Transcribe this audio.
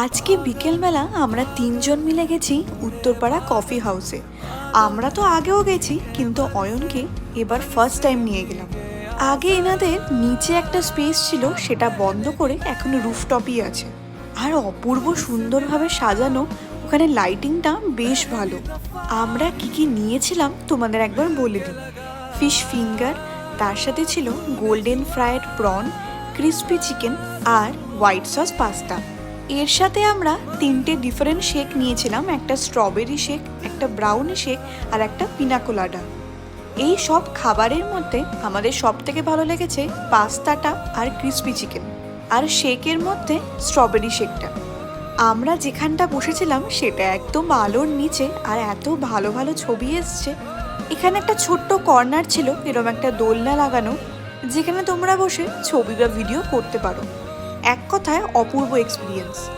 আজকে বিকেলবেলা আমরা তিনজন মিলে গেছি উত্তরপাড়া কফি হাউসে। আমরা তো আগেও গেছি, কিন্তু অয়নকে এবার ফার্স্ট টাইম নিয়ে গেলাম। আগে এনাদের নিচে একটা স্পেস ছিল, সেটা বন্ধ করে এখন রুফটপই আছে। আর অপূর্ব সুন্দরভাবে সাজানো, ওখানে লাইটিংটা বেশ ভালো। আমরা কি কি নিয়েছিলাম তোমাদের একবার বলে দিই। ফিশ ফিঙ্গার, তার সাথে ছিল golden fried prawn, crispy chicken আর হোয়াইট সস পাস্তা। এর সাথে আমরা তিনটে ডিফারেন্ট শেক নিয়েছিলাম, একটা স্ট্রবেরি শেক, একটা ব্রাউনি শেক আর একটা পিনাকোলাডা। এই সব খাবারের মধ্যে আমাদের সব থেকে ভালো লেগেছে পাস্তাটা আর ক্রিস্পি চিকেন, আর শেকের মধ্যে স্ট্রবেরি শেকটা। আমরা যেখানটা বসেছিলাম সেটা একদম আলোর নিচে, আর এত ভালো ভালো ছবি এসছে। এখানে একটা ছোট্ট কর্নার ছিল, এরকম একটা দোলনা লাগানো, যেখানে তোমরা বসে ছবি বা ভিডিও করতে পারো। এক কথায় অপূর্ব এক্সপিরিয়েন্স।